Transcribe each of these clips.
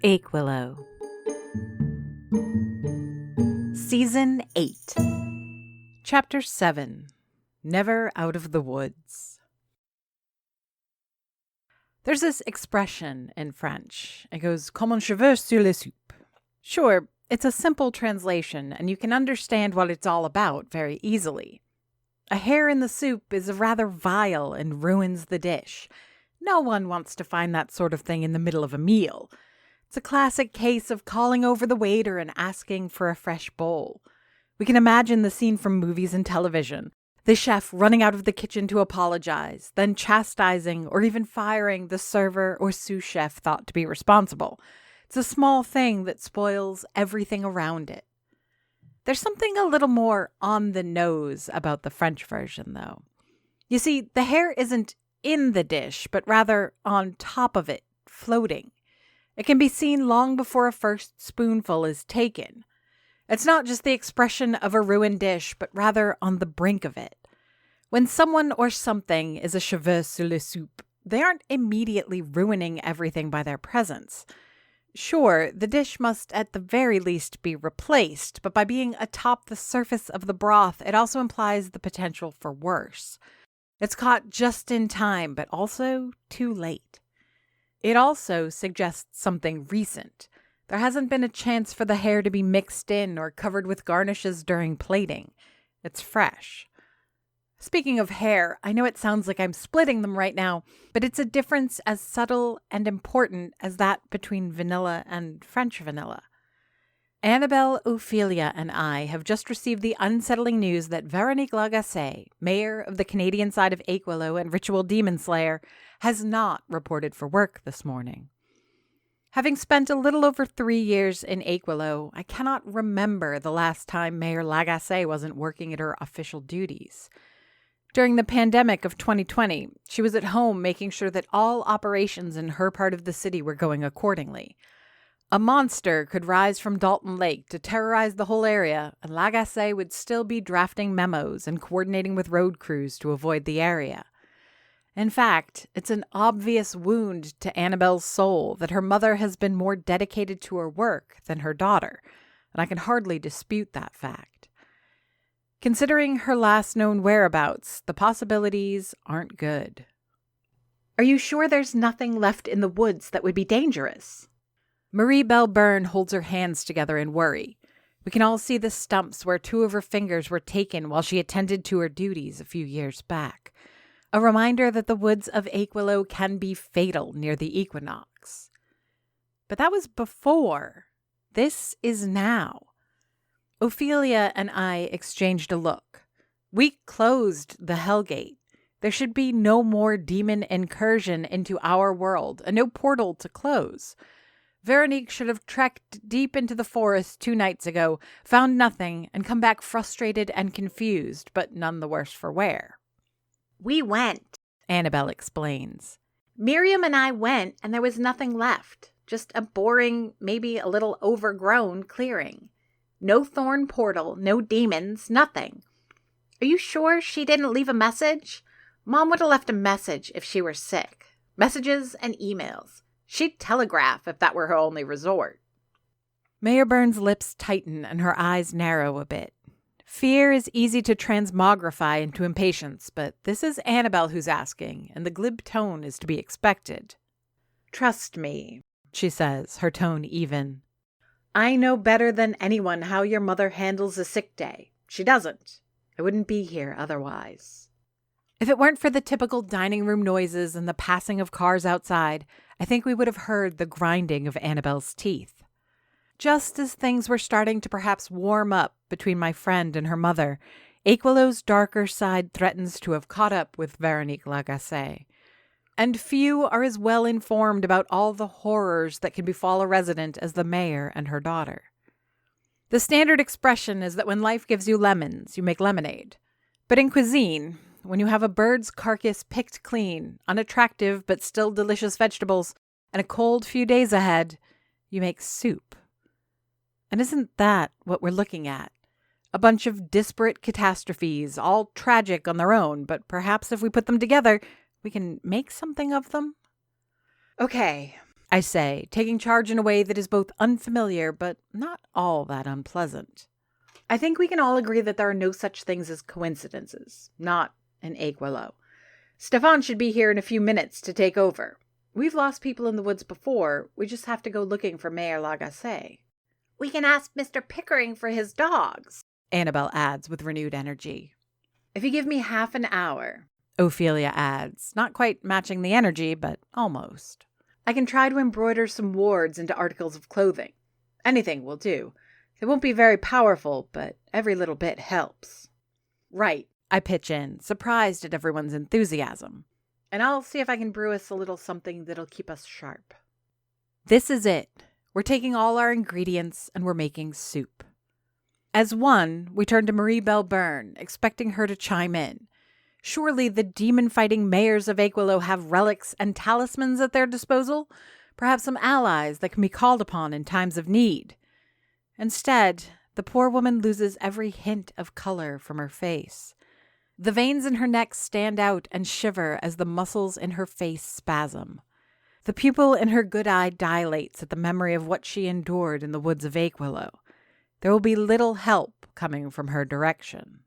Aquilo. Season 8. Chapter 7. Never Out of the Woods. There's this expression in French. It goes, comme un cheveu sur la soupe. Sure, it's a simple translation, and you can understand what it's all about very easily. A hair in the soup is rather vile and ruins the dish. No one wants to find that sort of thing in the middle of a meal. It's a classic case of calling over the waiter and asking for a fresh bowl. We can imagine the scene from movies and television. The chef running out of the kitchen to apologize, then chastising or even firing the server or sous chef thought to be responsible. It's a small thing that spoils everything around it. There's something a little more on the nose about the French version, though. You see, the hair isn't in the dish, but rather on top of it, floating. It can be seen long before a first spoonful is taken. It's not just the expression of a ruined dish, but rather on the brink of it. When someone or something is a cheveu sur la soupe, they aren't immediately ruining everything by their presence. Sure, the dish must at the very least be replaced, but by being atop the surface of the broth, it also implies the potential for worse. It's caught just in time, but also too late. It also suggests something recent. There hasn't been a chance for the hair to be mixed in or covered with garnishes during plating. It's fresh. Speaking of hair, I know it sounds like I'm splitting them right now, but it's a difference as subtle and important as that between vanilla and French vanilla. Annabelle, Ophelia, and I have just received the unsettling news that Veronique Lagacé, mayor of the Canadian side of Aquilo and ritual demon slayer, has not reported for work this morning. Having spent a little over 3 years in Aquilo, I cannot remember the last time Mayor Lagacé wasn't working at her official duties. During the pandemic of 2020, she was at home making sure that all operations in her part of the city were going accordingly. A monster could rise from Dalton Lake to terrorize the whole area, and Lagacé would still be drafting memos and coordinating with road crews to avoid the area. In fact, it's an obvious wound to Annabelle's soul that her mother has been more dedicated to her work than her daughter, and I can hardly dispute that fact. Considering her last known whereabouts, the possibilities aren't good. Are you sure there's nothing left in the woods that would be dangerous? Marie Belle Byrne holds her hands together in worry. We can all see the stumps where 2 of her fingers were taken while she attended to her duties a few years back. A reminder that the woods of Aquilo can be fatal near the equinox. But that was before. This is now. Ophelia and I exchanged a look. We closed the Hellgate. There should be no more demon incursion into our world, and no portal to close. Veronique should have trekked deep into the forest 2 nights ago, found nothing, and come back frustrated and confused, but none the worse for wear. We went, Annabelle explains. Miriam and I went, and there was nothing left. Just a boring, maybe a little overgrown clearing. No thorn portal, no demons, nothing. Are you sure she didn't leave a message? Mom would have left a message if she were sick. Messages and emails. She'd telegraph if that were her only resort. Mayor Byrne's lips tighten and her eyes narrow a bit. Fear is easy to transmogrify into impatience, but this is Annabelle who's asking, and the glib tone is to be expected. Trust me, she says, her tone even. I know better than anyone how your mother handles a sick day. She doesn't. I wouldn't be here otherwise. If it weren't for the typical dining room noises and the passing of cars outside, I think we would have heard the grinding of Annabelle's teeth. Just as things were starting to perhaps warm up between my friend and her mother, Aquilo's darker side threatens to have caught up with Veronique Lagacé. And few are as well informed about all the horrors that can befall a resident as the mayor and her daughter. The standard expression is that when life gives you lemons, you make lemonade. But in cuisine, when you have a bird's carcass picked clean, unattractive but still delicious vegetables, and a cold few days ahead, you make soup. And isn't that what we're looking at? A bunch of disparate catastrophes, all tragic on their own, but perhaps if we put them together, we can make something of them? Okay, I say, taking charge in a way that is both unfamiliar but not all that unpleasant. I think we can all agree that there are no such things as coincidences, not in Aiguilot. Stefan should be here in a few minutes to take over. We've lost people in the woods before. We just have to go looking for Mayor Lagacé. We can ask Mr. Pickering for his dogs, Annabelle adds with renewed energy. If you give me half an hour, Ophelia adds, not quite matching the energy, but almost. I can try to embroider some wards into articles of clothing. Anything will do. They won't be very powerful, but every little bit helps. Right, I pitch in, surprised at everyone's enthusiasm. And I'll see if I can brew us a little something that'll keep us sharp. This is it. We're taking all our ingredients and we're making soup. As one, we turn to Marie Belburn, expecting her to chime in. Surely the demon-fighting mayors of Aiguilot have relics and talismans at their disposal? Perhaps some allies that can be called upon in times of need. Instead, the poor woman loses every hint of color from her face. The veins in her neck stand out and shiver as the muscles in her face spasm. The pupil in her good eye dilates at the memory of what she endured in the woods of Aiguilot. There will be little help coming from her direction.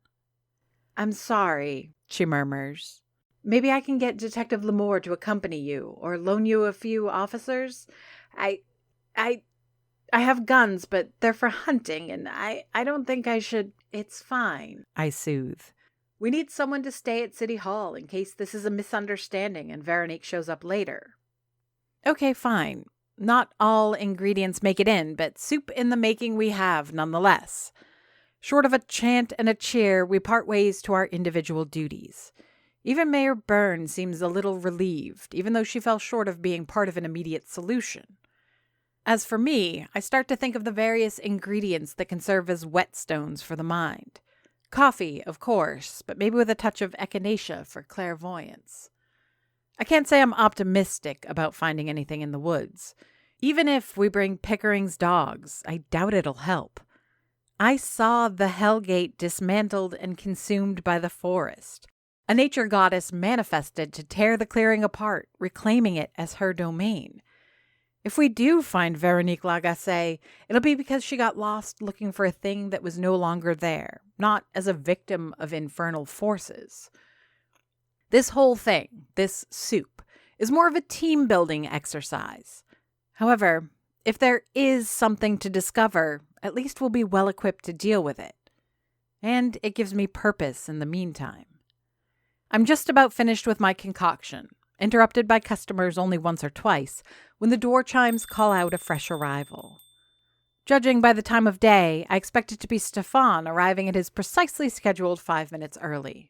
I'm sorry, she murmurs. Maybe I can get Detective Lemore to accompany you, or loan you a few officers. I have guns, but they're for hunting, and I don't think I should. It's fine, I soothe. We need someone to stay at City Hall in case this is a misunderstanding and Veronique shows up later. Okay, fine. Not all ingredients make it in, but soup in the making we have nonetheless. Short of a chant and a cheer, we part ways to our individual duties. Even Mayor Byrne seems a little relieved, even though she fell short of being part of an immediate solution. As for me, I start to think of the various ingredients that can serve as whetstones for the mind. Coffee, of course, but maybe with a touch of echinacea for clairvoyance. I can't say I'm optimistic about finding anything in the woods. Even if we bring Pickering's dogs, I doubt it'll help. I saw the Hellgate dismantled and consumed by the forest. A nature goddess manifested to tear the clearing apart, reclaiming it as her domain. If we do find Veronique Lagacé, it'll be because she got lost looking for a thing that was no longer there, not as a victim of infernal forces. This whole thing, this soup, is more of a team-building exercise. However, if there is something to discover, at least we'll be well-equipped to deal with it. And it gives me purpose in the meantime. I'm just about finished with my concoction, interrupted by customers only once or twice, when the door chimes call out a fresh arrival. Judging by the time of day, I expect it to be Stefan arriving at his precisely scheduled 5 minutes early.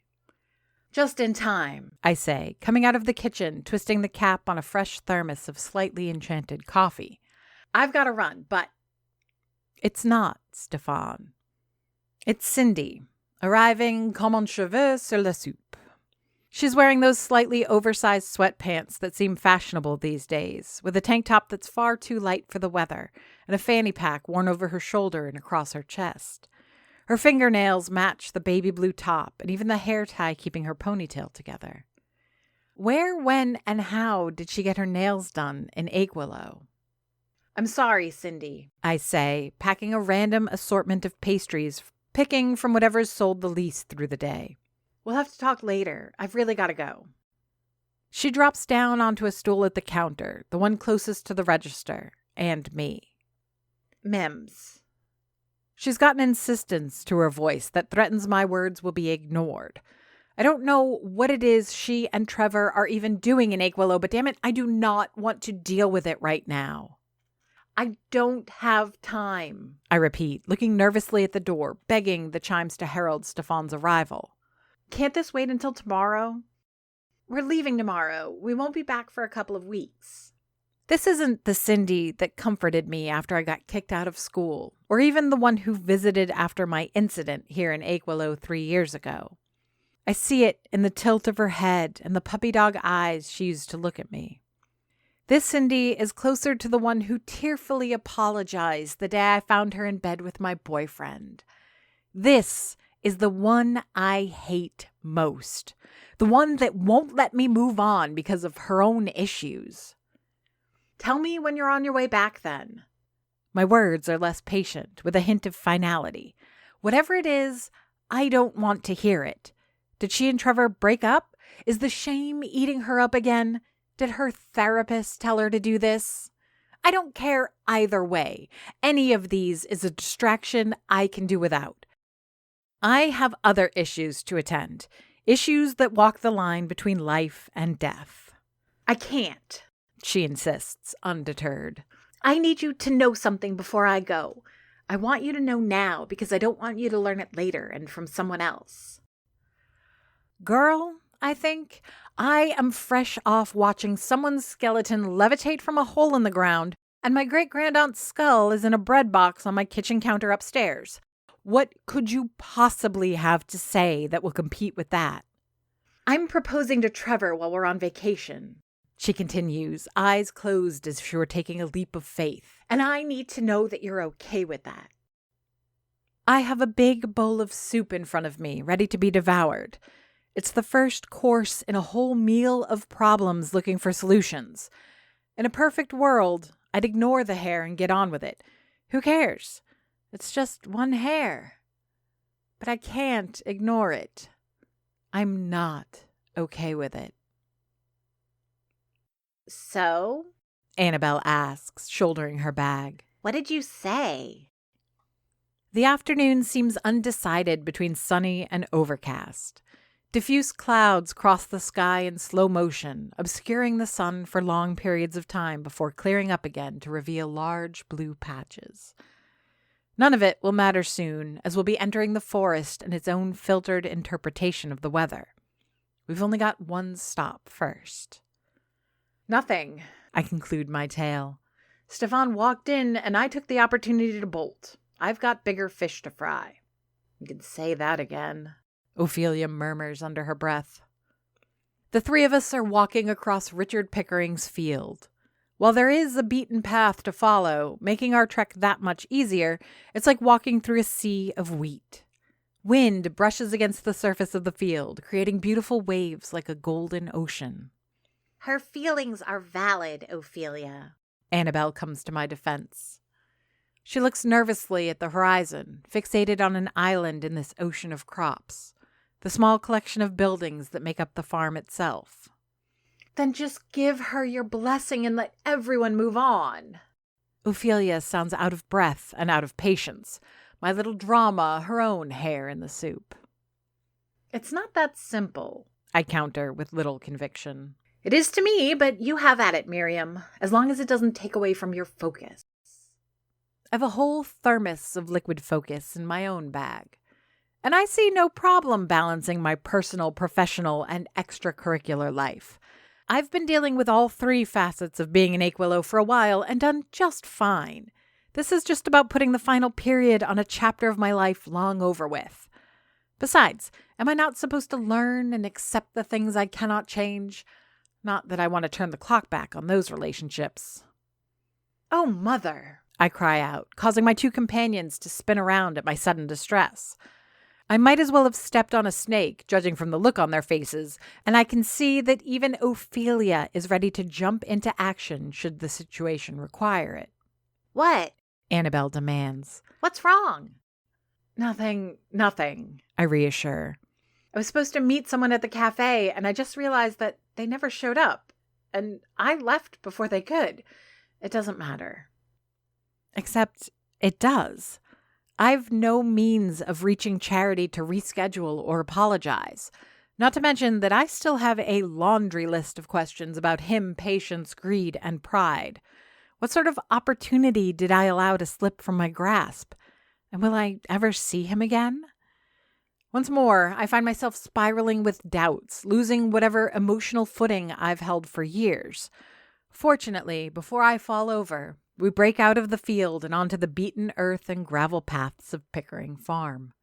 Just in time, I say, coming out of the kitchen, twisting the cap on a fresh thermos of slightly enchanted coffee. I've got to run, but... It's not Stefan. It's Cindy, arriving comme un cheveu sur la soupe. She's wearing those slightly oversized sweatpants that seem fashionable these days, with a tank top that's far too light for the weather, and a fanny pack worn over her shoulder and across her chest. Her fingernails match the baby blue top, and even the hair tie keeping her ponytail together. Where, when, and how did she get her nails done in Aiguilot? I'm sorry, Cindy, I say, packing a random assortment of pastries, picking from whatever's sold the least through the day. We'll have to talk later. I've really got to go. She drops down onto a stool at the counter, the one closest to the register, and me. Mims. She's got an insistence to her voice that threatens my words will be ignored. I don't know what it is she and Trevor are even doing in Aiguilot, but damn it, I do not want to deal with it right now. I don't have time, I repeat, looking nervously at the door, begging the chimes to herald Stefan's arrival. Can't this wait until tomorrow? We're leaving tomorrow. We won't be back for a couple of weeks. This isn't the Cindy that comforted me after I got kicked out of school, or even the one who visited after my incident here in Aiguilot 3 years ago. I see it in the tilt of her head and the puppy dog eyes she used to look at me. This Cindy is closer to the one who tearfully apologized the day I found her in bed with my boyfriend. This is the one I hate most. The one that won't let me move on because of her own issues. Tell me when you're on your way back then. My words are less patient, with a hint of finality. Whatever it is, I don't want to hear it. Did she and Trevor break up? Is the shame eating her up again? Did her therapist tell her to do this? I don't care either way. Any of these is a distraction I can do without. I have other issues to attend, issues that walk the line between life and death. I can't, she insists, undeterred. I need you to know something before I go. I want you to know now because I don't want you to learn it later and from someone else. Girl, I think I am fresh off watching someone's skeleton levitate from a hole in the ground, and my great-grandaunt's skull is in a bread box on my kitchen counter upstairs. What could you possibly have to say that will compete with that? I'm proposing to Trevor while we're on vacation, she continues, eyes closed as if she were taking a leap of faith. And I need to know that you're okay with that. I have a big bowl of soup in front of me, ready to be devoured. It's the first course in a whole meal of problems looking for solutions. In a perfect world, I'd ignore the hair and get on with it. Who cares? It's just one hair. But I can't ignore it. I'm not okay with it. So? Annabelle asks, shouldering her bag. What did you say? The afternoon seems undecided between sunny and overcast. Diffuse clouds cross the sky in slow motion, obscuring the sun for long periods of time before clearing up again to reveal large blue patches. None of it will matter soon, as we'll be entering the forest and its own filtered interpretation of the weather. We've only got one stop first. Nothing, I conclude my tale. Stefan walked in and I took the opportunity to bolt. I've got bigger fish to fry. You can say that again, Ophelia murmurs under her breath. The three of us are walking across Richard Pickering's field. While there is a beaten path to follow, making our trek that much easier, it's like walking through a sea of wheat. Wind brushes against the surface of the field, creating beautiful waves like a golden ocean. Her feelings are valid, Ophelia. Annabelle comes to my defense. She looks nervously at the horizon, fixated on an island in this ocean of crops, the small collection of buildings that make up the farm itself. Then just give her your blessing and let everyone move on. Ophelia sounds out of breath and out of patience. My little drama, her own hair in the soup. It's not that simple, I counter with little conviction. It is to me, but you have at it, Miriam, as long as it doesn't take away from your focus. I have a whole thermos of liquid focus in my own bag, and I see no problem balancing my personal, professional, and extracurricular life. I've been dealing with all three facets of being an Aquilo for a while and done just fine. This is just about putting the final period on a chapter of my life long over with. Besides, am I not supposed to learn and accept the things I cannot change? Not that I want to turn the clock back on those relationships. Oh, Mother, I cry out, causing my two companions to spin around at my sudden distress. I might as well have stepped on a snake, judging from the look on their faces, and I can see that even Ophelia is ready to jump into action should the situation require it. What? Annabelle demands. What's wrong? Nothing, I reassure. I was supposed to meet someone at the cafe, and I just realized that they never showed up, and I left before they could. It doesn't matter. Except it does. I've no means of reaching Charity to reschedule or apologize. Not to mention that I still have a laundry list of questions about him, patience, greed, and pride. What sort of opportunity did I allow to slip from my grasp? And will I ever see him again? Once more, I find myself spiraling with doubts, losing whatever emotional footing I've held for years. Fortunately, before I fall over, we break out of the field and onto the beaten earth and gravel paths of Pickering Farm.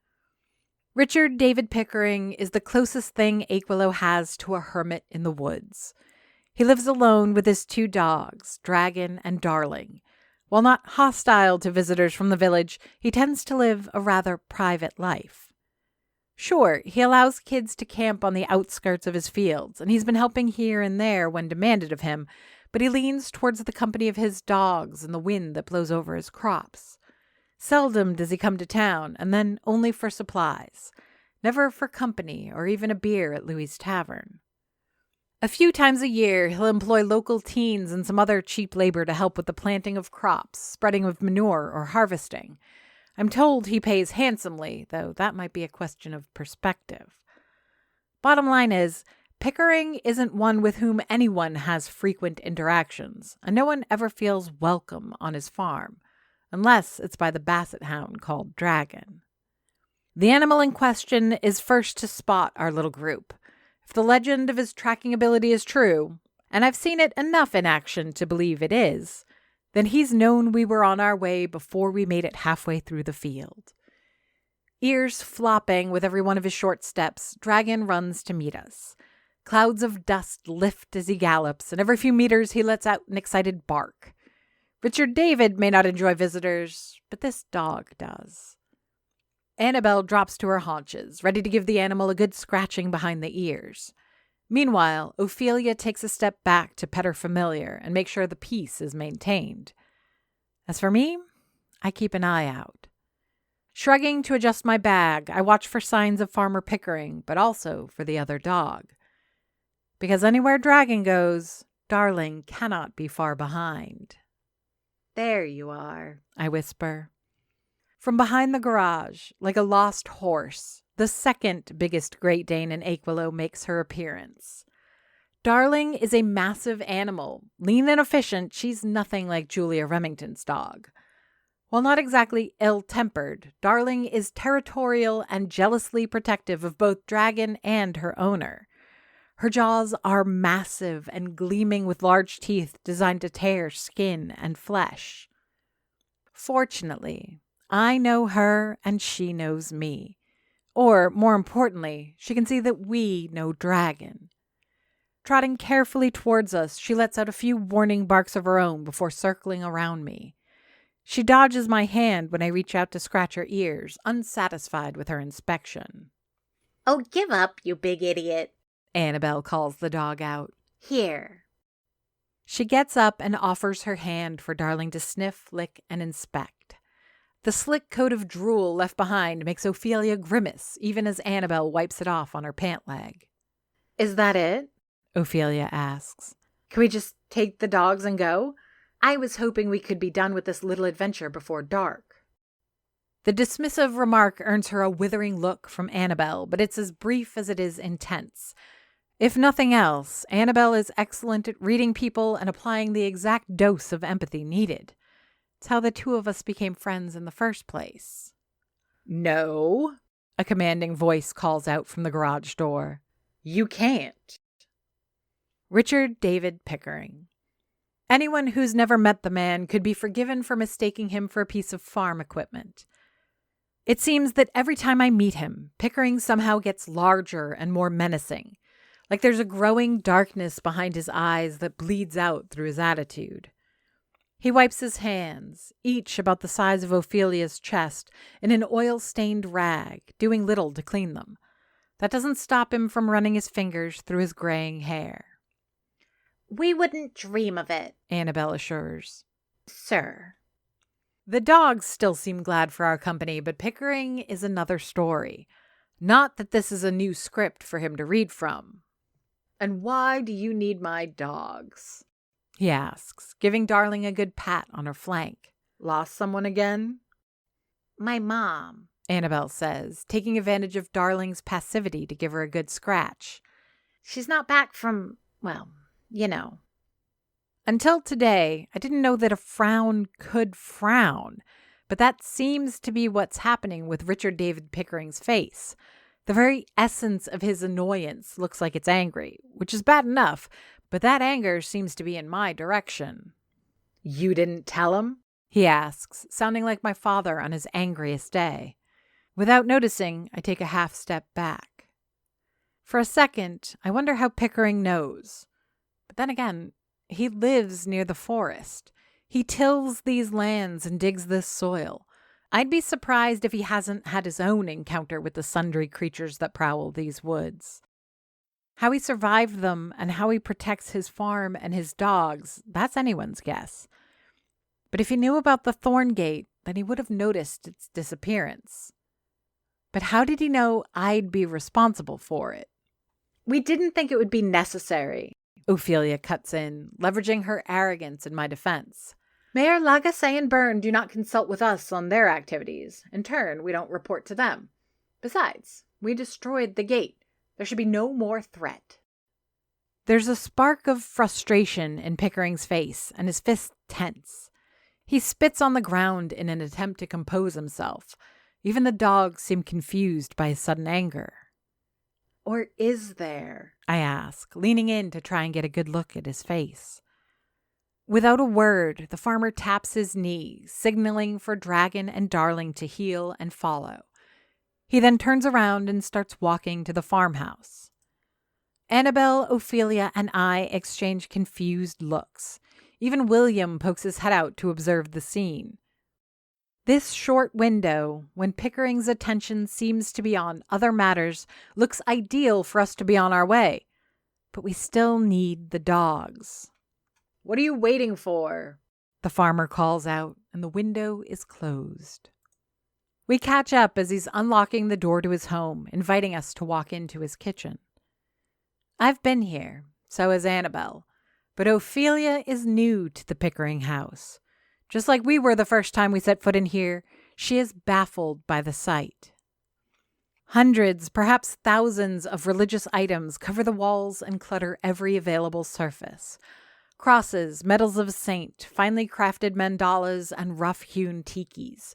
Richard David Pickering is the closest thing Aquilo has to a hermit in the woods. He lives alone with his two dogs, Dragon and Darling. While not hostile to visitors from the village, he tends to live a rather private life. Sure, he allows kids to camp on the outskirts of his fields, and he's been helping here and there when demanded of him, but he leans towards the company of his dogs and the wind that blows over his crops. Seldom does he come to town, and then only for supplies. Never for company or even a beer at Louis' Tavern. A few times a year, he'll employ local teens and some other cheap labor to help with the planting of crops, spreading of manure, or harvesting. I'm told he pays handsomely, though that might be a question of perspective. Bottom line is, Pickering isn't one with whom anyone has frequent interactions, and no one ever feels welcome on his farm, unless it's by the basset hound called Dragon. The animal in question is first to spot our little group. If the legend of his tracking ability is true, and I've seen it enough in action to believe it is, then he's known we were on our way before we made it halfway through the field. Ears flopping with every one of his short steps, Dragon runs to meet us. Clouds of dust lift as he gallops, and every few meters he lets out an excited bark. Richard David may not enjoy visitors, but this dog does. Annabelle drops to her haunches, ready to give the animal a good scratching behind the ears. Meanwhile, Ophelia takes a step back to pet her familiar and make sure the peace is maintained. As for me, I keep an eye out. Shrugging to adjust my bag, I watch for signs of Farmer Pickering, but also for the other dog. Because anywhere Dragon goes, Darling cannot be far behind. There you are, I whisper. From behind the garage, like a lost horse, the second biggest Great Dane in Aquilo makes her appearance. Darling is a massive animal. Lean and efficient, she's nothing like Julia Remington's dog. While not exactly ill-tempered, Darling is territorial and jealously protective of both Dragon and her owner. Her jaws are massive and gleaming with large teeth designed to tear skin and flesh. Fortunately, I know her and she knows me. Or, more importantly, she can see that we know Dragon. Trotting carefully towards us, she lets out a few warning barks of her own before circling around me. She dodges my hand when I reach out to scratch her ears, unsatisfied with her inspection. "Oh, give up, you big idiot," Annabelle calls the dog out. "Here." She gets up and offers her hand for Darling to sniff, lick, and inspect. The slick coat of drool left behind makes Ophelia grimace, even as Annabelle wipes it off on her pant leg. "Is that it?" Ophelia asks. "Can we just take the dogs and go? I was hoping we could be done with this little adventure before dark." The dismissive remark earns her a withering look from Annabelle, but it's as brief as it is intense. If nothing else, Annabelle is excellent at reading people and applying the exact dose of empathy needed. It's how the two of us became friends in the first place. "No," a commanding voice calls out from the garage door. "You can't." Richard David Pickering. Anyone who's never met the man could be forgiven for mistaking him for a piece of farm equipment. It seems that every time I meet him, Pickering somehow gets larger and more menacing, like there's a growing darkness behind his eyes that bleeds out through his attitude. He wipes his hands, each about the size of Ophelia's chest, in an oil-stained rag, doing little to clean them. That doesn't stop him from running his fingers through his graying hair. "We wouldn't dream of it," Annabelle assures. "Sir." The dogs still seem glad for our company, but Pickering is another story. Not that this is a new script for him to read from. "And why do you need my dogs?" he asks, giving Darling a good pat on her flank. "Lost someone again?" "My mom," Annabelle says, taking advantage of Darling's passivity to give her a good scratch. "She's not back from, well, you know." Until today, I didn't know that a frown could frown, but that seems to be what's happening with Richard David Pickering's face. The very essence of his annoyance looks like it's angry, which is bad enough, but that anger seems to be in my direction. "You didn't tell him?" he asks, sounding like my father on his angriest day. Without noticing, I take a half step back. For a second, I wonder how Pickering knows. But then again, he lives near the forest. He tills these lands and digs this soil. I'd be surprised if he hasn't had his own encounter with the sundry creatures that prowl these woods. How he survived them and how he protects his farm and his dogs, that's anyone's guess. But if he knew about the thorn gate, then he would have noticed its disappearance. But how did he know I'd be responsible for it? We didn't think it would be necessary, Ophelia cuts in, leveraging her arrogance in my defense. Mayor Lagacé and Byrne do not consult with us on their activities. In turn, we don't report to them. Besides, we destroyed the gate. There should be no more threat. There's a spark of frustration in Pickering's face, and his fists tense. He spits on the ground in an attempt to compose himself. Even the dogs seem confused by his sudden anger. Or is there? I ask, leaning in to try and get a good look at his face. Without a word, the farmer taps his knee, signaling for Dragon and Darling to heel and follow. He then turns around and starts walking to the farmhouse. Annabelle, Ophelia, and I exchange confused looks. Even William pokes his head out to observe the scene. This short window, when Pickering's attention seems to be on other matters, looks ideal for us to be on our way. But we still need the dogs. What are you waiting for? The farmer calls out, and the window is closed. We catch up as he's unlocking the door to his home, inviting us to walk into his kitchen. I've been here, so has Annabelle, but Ophelia is new to the Pickering house. Just like we were the first time we set foot in here, she is baffled by the sight. Hundreds, perhaps thousands of religious items cover the walls and clutter every available surface. Crosses, medals of a saint, finely crafted mandalas, and rough-hewn tikis.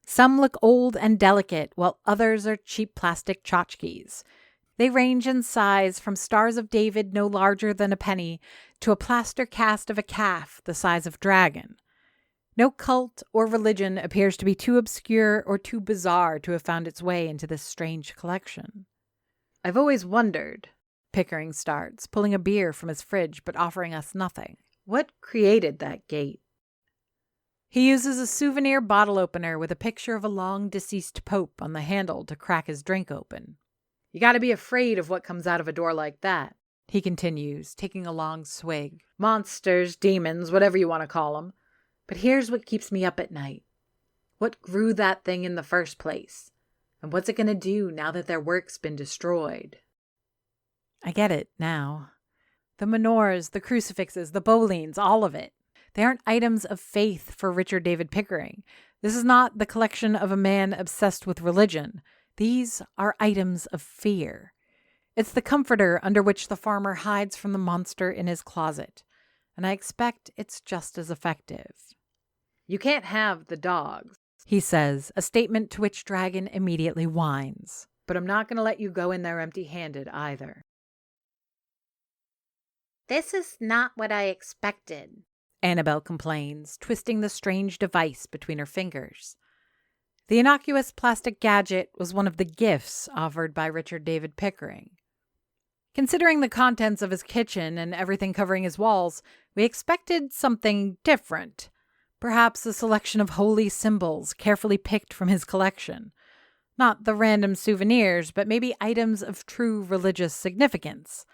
Some look old and delicate, while others are cheap plastic tchotchkes. They range in size from stars of David no larger than a penny to a plaster cast of a calf the size of Dragon. No cult or religion appears to be too obscure or too bizarre to have found its way into this strange collection. I've always wondered, Pickering starts, pulling a beer from his fridge but offering us nothing. What created that gate? He uses a souvenir bottle opener with a picture of a long-deceased pope on the handle to crack his drink open. You gotta be afraid of what comes out of a door like that, he continues, taking a long swig. Monsters, demons, whatever you want to call them. But here's what keeps me up at night. What grew that thing in the first place? And what's it gonna do now that their work's been destroyed? I get it now. The menorahs, the crucifixes, the bowlines, all of it. They aren't items of faith for Richard David Pickering. This is not the collection of a man obsessed with religion. These are items of fear. It's the comforter under which the farmer hides from the monster in his closet. And I expect it's just as effective. You can't have the dogs, he says, a statement to which Dragon immediately whines. But I'm not going to let you go in there empty-handed either. This is not what I expected, Annabelle complains, twisting the strange device between her fingers. The innocuous plastic gadget was one of the gifts offered by Richard David Pickering. Considering the contents of his kitchen and everything covering his walls, we expected something different. Perhaps a selection of holy symbols carefully picked from his collection. Not the random souvenirs, but maybe items of true religious significance.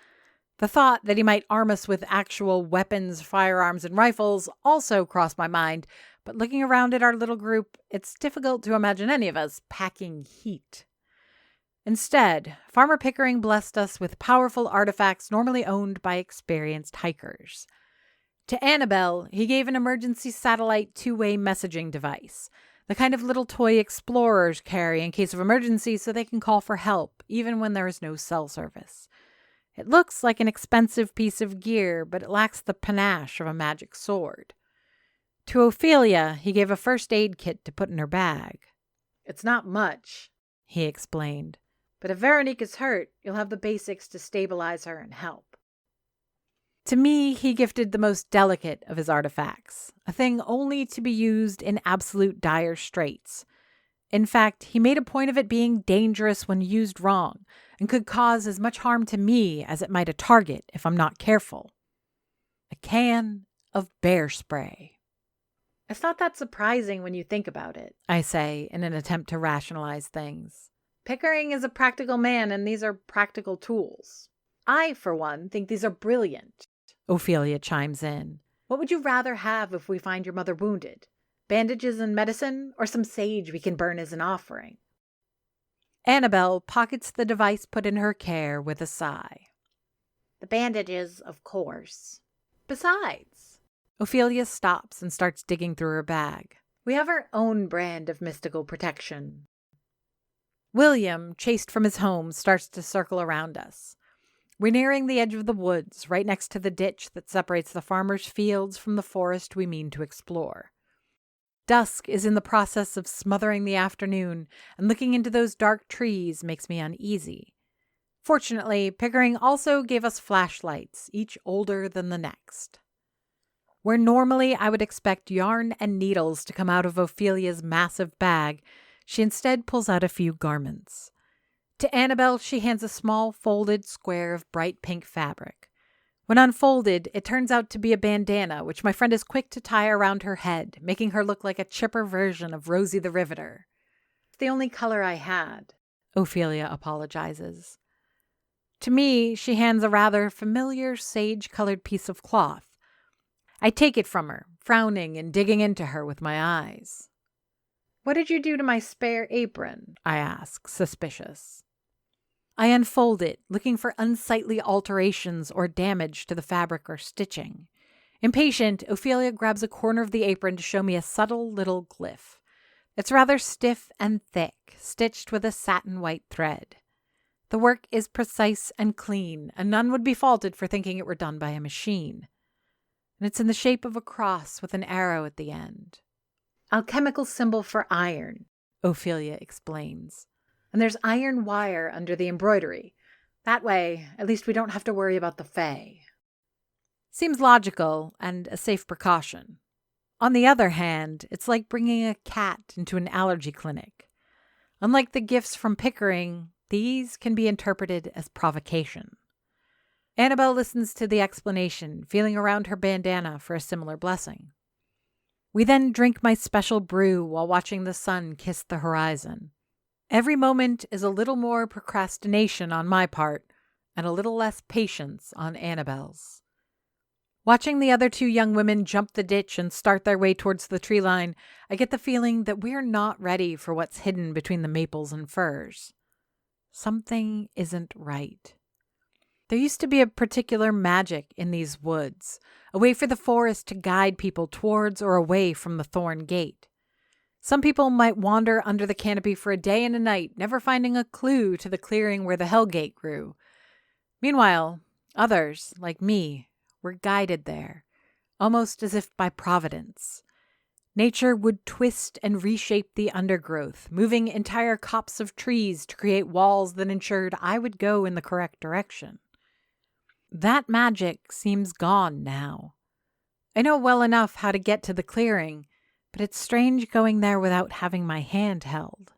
The thought that he might arm us with actual weapons, firearms, and rifles also crossed my mind, but looking around at our little group, it's difficult to imagine any of us packing heat. Instead, Farmer Pickering blessed us with powerful artifacts normally owned by experienced hikers. To Annabelle, he gave an emergency satellite two-way messaging device, the kind of little toy explorers carry in case of emergency so they can call for help, even when there is no cell service. It looks like an expensive piece of gear, but it lacks the panache of a magic sword. To Ophelia, he gave a first aid kit to put in her bag. It's not much, he explained. But if Veronique is hurt, you'll have the basics to stabilize her and help. To me, he gifted the most delicate of his artifacts, a thing only to be used in absolute dire straits. In fact, he made a point of it being dangerous when used wrong, and could cause as much harm to me as it might a target if I'm not careful. A can of bear spray. It's not that surprising when you think about it, I say in an attempt to rationalize things. Pickering is a practical man, and these are practical tools. I, for one, think these are brilliant. Ophelia chimes in. What would you rather have if we find your mother wounded? Bandages and medicine, or some sage we can burn as an offering? Annabelle pockets the device put in her care with a sigh. The bandages, of course. Besides, Ophelia stops and starts digging through her bag. we have our own brand of mystical protection. William, chased from his home, starts to circle around us. We're nearing the edge of the woods, right next to the ditch that separates the farmer's fields from the forest we mean to explore. Dusk is in the process of smothering the afternoon, and looking into those dark trees makes me uneasy. Fortunately, Pickering also gave us flashlights, each older than the next. Where normally I would expect yarn and needles to come out of Ophelia's massive bag, she instead pulls out a few garments. To Annabelle, she hands a small folded square of bright pink fabric. When unfolded, it turns out to be a bandana, which my friend is quick to tie around her head, making her look like a chipper version of Rosie the Riveter. It's the only color I had. Ophelia apologizes. To me, she hands a rather familiar sage-colored piece of cloth. I take it from her, frowning and digging into her with my eyes. What did you do to my spare apron? I ask, suspicious. I unfold it, looking for unsightly alterations or damage to the fabric or stitching. Impatient, Ophelia grabs a corner of the apron to show me a subtle little glyph. It's rather stiff and thick, stitched with a satin white thread. The work is precise and clean, and none would be faulted for thinking it were done by a machine. And it's in the shape of a cross with an arrow at the end. Alchemical symbol for iron, Ophelia explains. and there's iron wire under the embroidery. That way, at least we don't have to worry about the Fae. Seems logical and a safe precaution. On the other hand, it's like bringing a cat into an allergy clinic. Unlike the gifts from Pickering, these can be interpreted as provocation. Annabelle listens to the explanation, feeling around her bandana for a similar blessing. We then drink my special brew while watching the sun kiss the horizon. Every moment is a little more procrastination on my part and a little less patience on Annabelle's. Watching the other two young women jump the ditch and start their way towards the tree line, I get the feeling that we're not ready for what's hidden between the maples and firs. Something isn't right. There used to be a particular magic in these woods, a way for the forest to guide people towards or away from the thorn gate. Some people might wander under the canopy for a day and a night, never finding a clue to the clearing where the hell gate grew. Meanwhile, others, like me, were guided there, almost as if by providence. Nature would twist and reshape the undergrowth, moving entire copses of trees to create walls that ensured I would go in the correct direction. That magic seems gone now. I know well enough how to get to the clearing, but it's strange going there without having my hand held.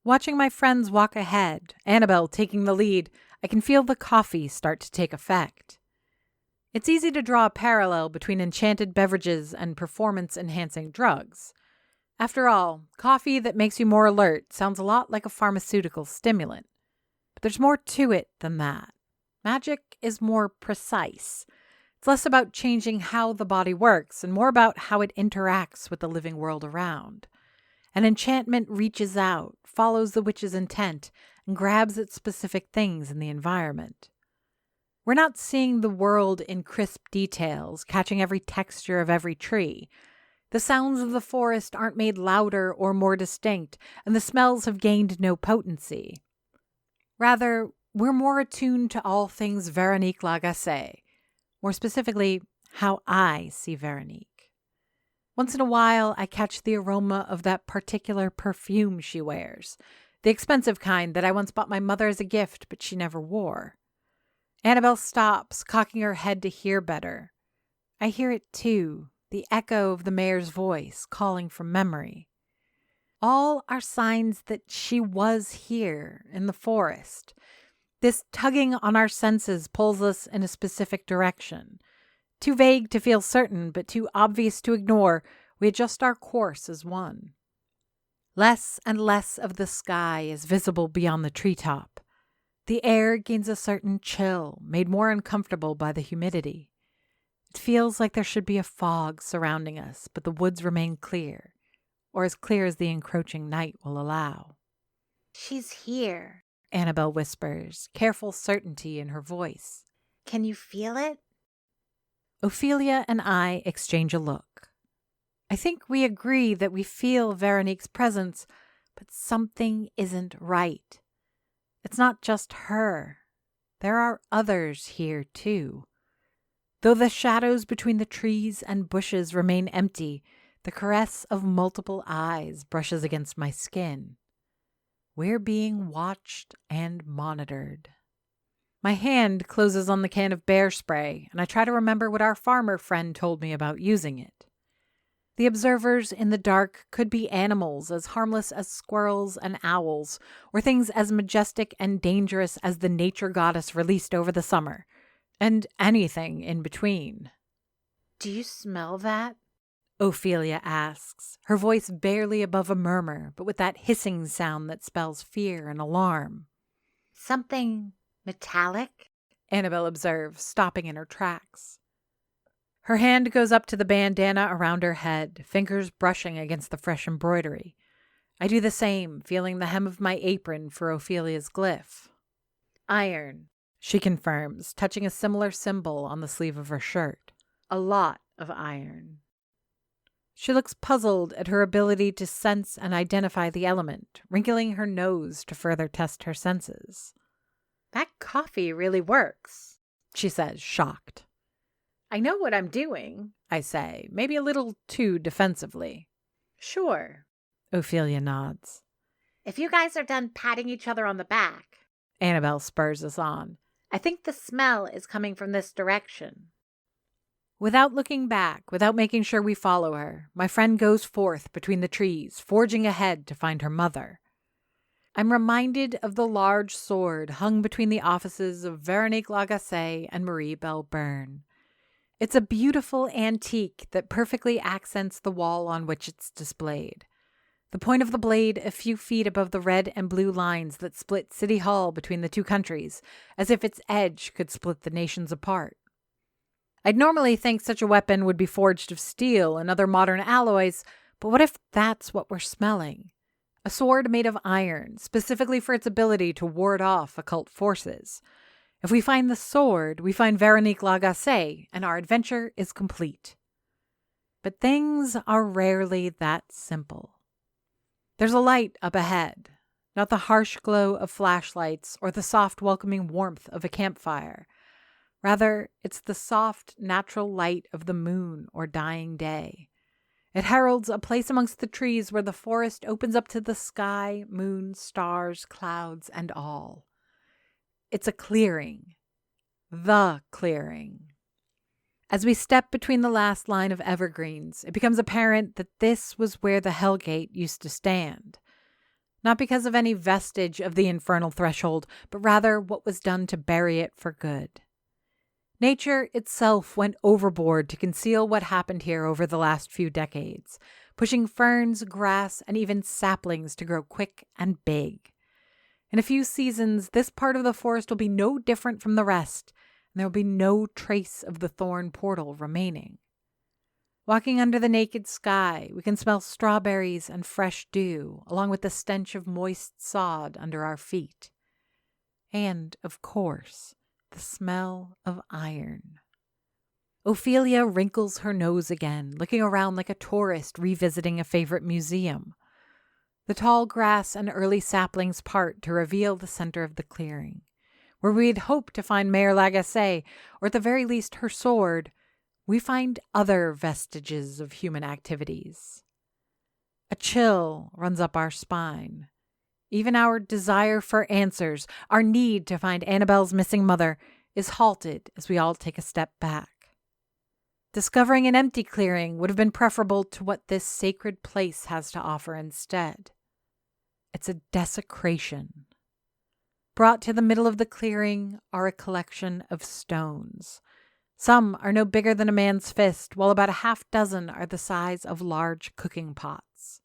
Watching my friends walk ahead, Annabelle taking the lead, I can feel the coffee start to take effect. It's easy to draw a parallel between enchanted beverages and performance-enhancing drugs. After all, coffee that makes you more alert sounds a lot like a pharmaceutical stimulant. But there's more to it than that. Magic is more precise. It's less about changing how the body works and more about how it interacts with the living world around. An enchantment reaches out, follows the witch's intent, and grabs at specific things in the environment. We're not seeing the world in crisp details, catching every texture of every tree. The sounds of the forest aren't made louder or more distinct, and the smells have gained no potency. Rather, we're more attuned to all things Veronique Lagacé, more specifically, how I see Veronique. Once in a while, I catch the aroma of that particular perfume she wears, the expensive kind that I once bought my mother as a gift, but she never wore. Annabelle stops, cocking her head to hear better. I hear it too, the echo of the mayor's voice calling from memory. All are signs that she was here in the forest. This tugging on our senses pulls us in a specific direction. Too vague to feel certain, but too obvious to ignore, We adjust our course as one. Less and less of the sky is visible beyond the treetop. The air gains a certain chill, made more uncomfortable by the humidity. It feels like there should be a fog surrounding us, but the woods remain clear, or as clear as the encroaching night will allow. She's here. Annabelle whispers, careful certainty in her voice. Can you feel it? Ophelia and I exchange a look. I think we agree that we feel Veronique's presence, but something isn't right. It's not just her. There are others here, too. Though the shadows between the trees and bushes remain empty, the caress of multiple eyes brushes against my skin. We're being watched and monitored. My hand closes on the can of bear spray, and I try to remember what our farmer friend told me about using it. The observers in the dark could be animals as harmless as squirrels and owls, or things as majestic and dangerous as the nature goddess released over the summer, and anything in between. Do you smell that? Ophelia asks, her voice barely above a murmur, but with that hissing sound that spells fear and alarm. Something metallic? Annabelle observes, stopping in her tracks. Her hand goes up to the bandana around her head, fingers brushing against the fresh embroidery. I do the same, feeling the hem of my apron for Ophelia's glyph. Iron, she confirms, touching a similar symbol on the sleeve of her shirt. A lot of iron. She looks puzzled at her ability to sense and identify the element, wrinkling her nose to further test her senses. That coffee really works, she says, shocked. I know what I'm doing, I say, maybe a little too defensively. Sure, Ophelia nods. If you guys are done patting each other on the back, Annabelle spurs us on. I think the smell is coming from this direction. Without looking back, without making sure we follow her, my friend goes forth between the trees, forging ahead to find her mother. I'm reminded of the large sword hung between the offices of Veronique Lagacé and Marie Belle Byrne. It's a beautiful antique that perfectly accents the wall on which it's displayed. The point of the blade a few feet above the red and blue lines that split City Hall between the two countries, as if its edge could split the nations apart. I'd normally think such a weapon would be forged of steel and other modern alloys, but what if that's what we're smelling? A sword made of iron, specifically for its ability to ward off occult forces. If we find the sword, we find Veronique Lagacé, and our adventure is complete. But things are rarely that simple. There's a light up ahead, not the harsh glow of flashlights or the soft, welcoming warmth of a campfire. Rather, it's the soft, natural light of the moon or dying day. It heralds a place amongst the trees where the forest opens up to the sky, moon, stars, clouds, and all. It's a clearing. The clearing. As we step between the last line of evergreens, it becomes apparent that this was where the Hellgate used to stand. Not because of any vestige of the infernal threshold, but rather what was done to bury it for good. Nature itself went overboard to conceal what happened here over the last few decades, pushing ferns, grass, and even saplings to grow quick and big. In a few seasons, this part of the forest will be no different from the rest, and there will be no trace of the thorn portal remaining. Walking under the naked sky, we can smell strawberries and fresh dew, along with the stench of moist sod under our feet. And, of course, the smell of iron. Ophelia wrinkles her nose again, looking around like a tourist revisiting a favorite museum. The tall grass and early saplings part to reveal the center of the clearing. Where we'd hoped to find Mayor Lagacé, or at the very least her sword, we find other vestiges of human activities. A chill runs up our spine. Even our desire for answers, our need to find Annabelle's missing mother, is halted as we all take a step back. Discovering an empty clearing would have been preferable to what this sacred place has to offer instead. It's a desecration. Brought to the middle of the clearing are a collection of stones. Some are no bigger than a man's fist, while about a half dozen are the size of large cooking pots.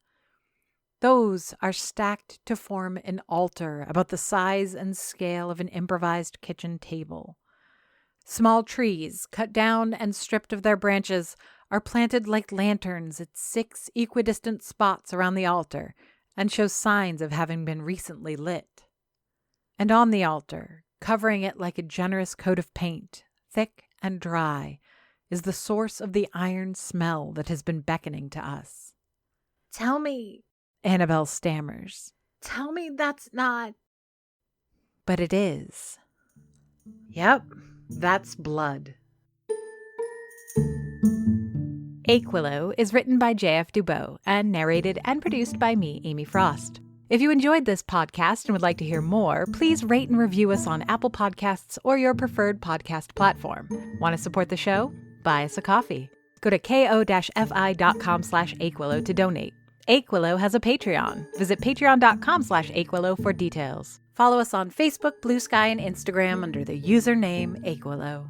Those are stacked to form an altar about the size and scale of an improvised kitchen table. Small trees, cut down and stripped of their branches, are planted like lanterns at 6 equidistant spots around the altar and show signs of having been recently lit. And on the altar, covering it like a generous coat of paint, thick and dry, is the source of the iron smell that has been beckoning to us. Tell me Annabelle stammers. Tell me that's not... But it is. Yep, that's blood. Aquilo is written by J.F. Dubow and narrated and produced by me, Amy Frost. If you enjoyed this podcast and would like to hear more, please rate and review us on Apple Podcasts or your preferred podcast platform. Want to support the show? Buy us a coffee. Go to ko-fi.com/Aquilo to donate. Aquilo has a Patreon. Visit patreon.com/Aquilo for details. Follow us on Facebook, Blue Sky, and Instagram under the username Aquilo.